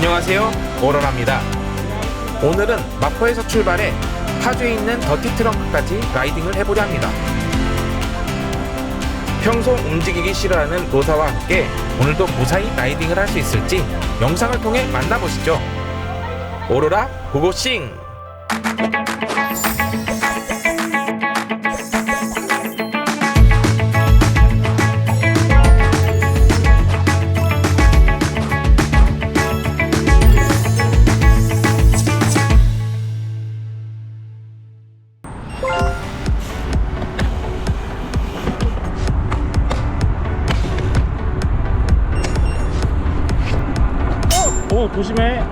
안녕하세요, 오런합니다. 오늘은 마포에서 출발해 파주에 있는 더티 트렁크까지 라이딩을 해보려 합니다. 평소 움직이기 싫어하는 로사와 함께 오늘도 무사히 라이딩을 할 수 있을지 영상을 통해 만나보시죠. 오로라 고고싱! 오, 조심해.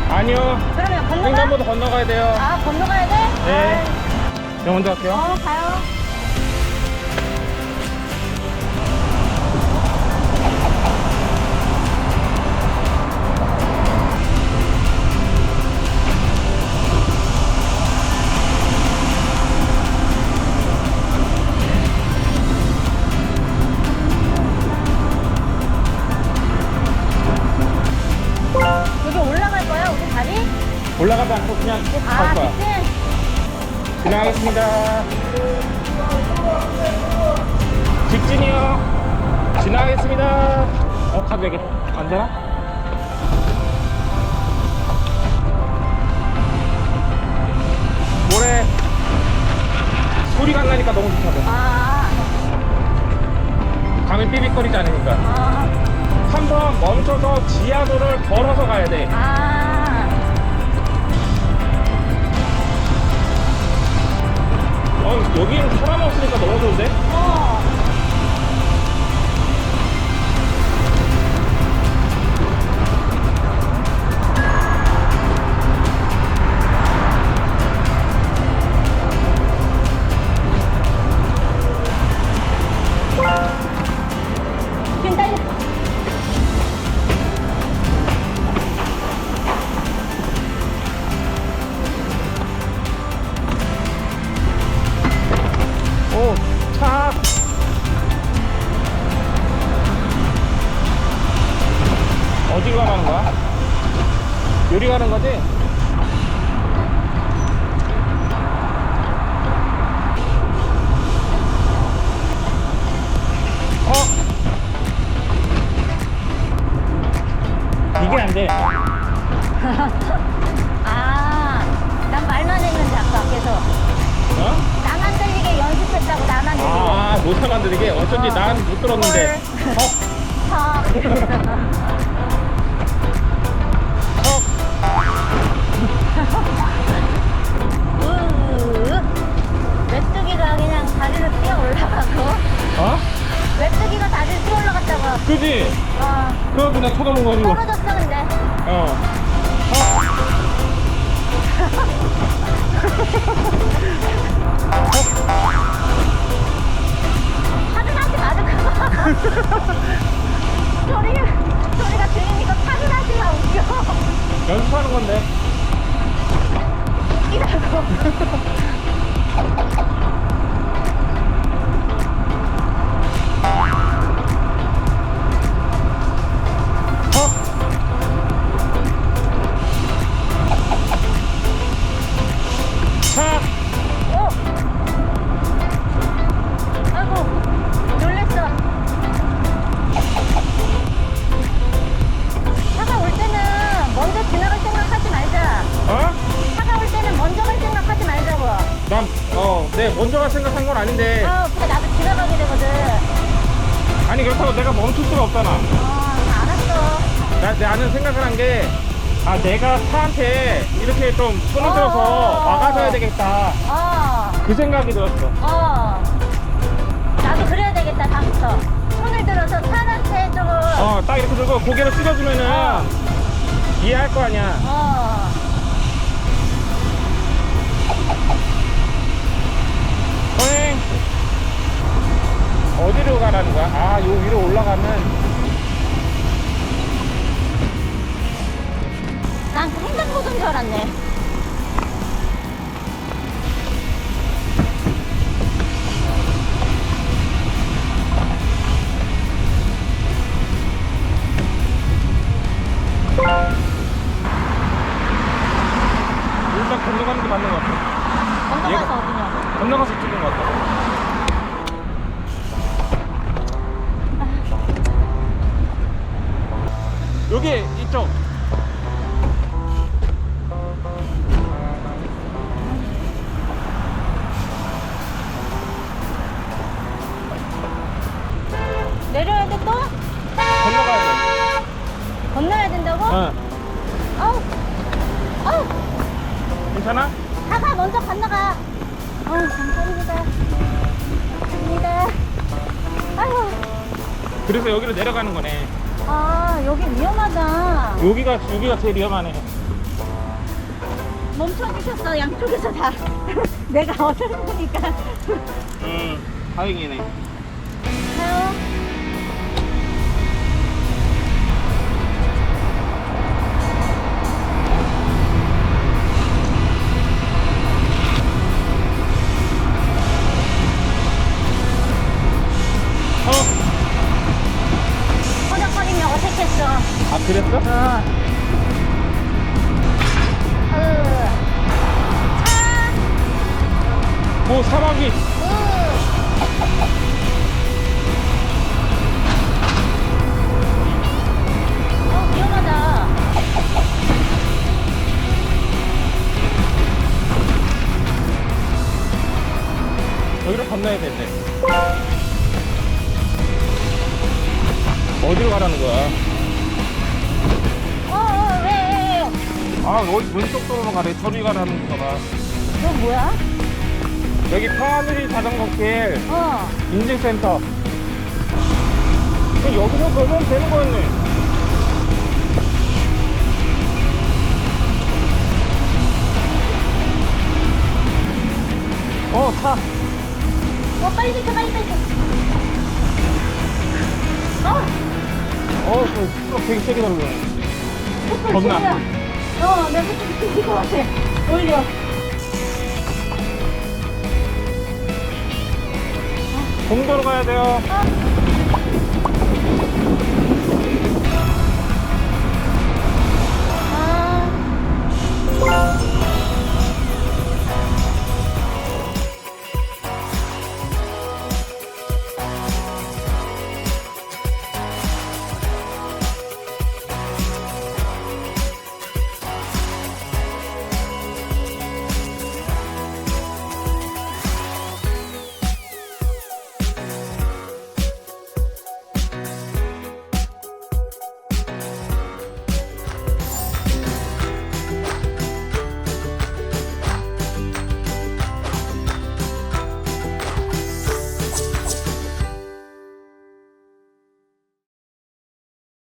아니요. 그러면 건너가? 횡단보도 건너가야 돼요. 아, 건너가야 돼? 네. 제가 먼저 갈게요. 가요. 여기 올라갈 거야, 우리 다리? 올라가지 않고 그냥 쭉 갈 거야. 그치? 지나가겠습니다. 직진이요. 지나가겠습니다. 가도 되게. 안 되나? 모래 소리가 안 나니까 너무 좋다고. 가면 삐빅거리지 않으니까. 3번 멈춰서 지하도를 걸어서 가야 돼. 여기는 사람 없으니까 너무 좋은데? 지금 달려. 아, 난 말만 했는데 아까 계속. 어? 나만 들리게 연습했다고 나만 들리게. 아, 노사 만들게? 어쩐지 난 못 들었는데. 아. 메뚜기가 그냥 다리를 뛰어 올라가고. 어? 메뚜기가 다리를 뛰어 올라갔다고. 그지? 그거 그냥 쳐다본 거지. 떨어졌어 근데. 차분하지 말을까. 소리가 들리니까 차분하지 마. 웃겨. 연습하는 건데. 웃기다고. 차! 어? 아이고, 놀랬어. 차가 올 때는 먼저 지나갈 생각하지 말자. 어? 차가 올 때는 먼저 갈 생각하지 말자고. 네, 먼저 갈 생각한 건 아닌데. 근데 나도 지나가게 되거든. 아니, 그렇다고 내가 멈출 수가 없잖아. 알았어. 나는 생각을 한 게, 내가 차한테 이렇게 좀 손을 들어서 막아줘야 되겠다. 그 생각이 들었어. 나도 그래야 되겠다, 다음부터. 손을 들어서 차한테 조금. 딱 이렇게 들고 고개를 숙여주면은 이해할 거 아니야. 선행 어디로 가라는 거야? 요 위로 올라가면. 난 그 횡단보도인 줄 알았네. 일단 건너가는 게 맞는 것 같아. 건너가서 어디냐고. 건너가서 찍은 것 같아. 여기 이쪽. 내려야 돼 또? 건너가야 돼. 건너야 된다고? 어. 어우, 괜찮아? 가가 먼저 건너가. 감사합니다. 감사합니다. 아유, 그래서 여기로 내려가는 거네. 여기 위험하다. 여기가 제일 위험하네. 멈춰주셨어, 양쪽에서 다. 내가 어설프니까. 다행이네. 가요. 허덕거리며 어색했어. 그랬어? 차. 오, 사막이. 위험하다. 여기로 건너야 되는데. 어디로 가라는 거야? 왜? 어디 왼쪽 도로로 가래. 저리 가라는 건가 봐. 너 뭐야? 여기 파누리 자전거길 인증센터. 그럼 여기서 가면 되는 거였네. 차. 빨리 비켜, 빨리 비켜. 트럭 되게 세게 달리네. 겁나. 내가 그때 비킬 것 같아. 올려. 공도로 가야 돼요.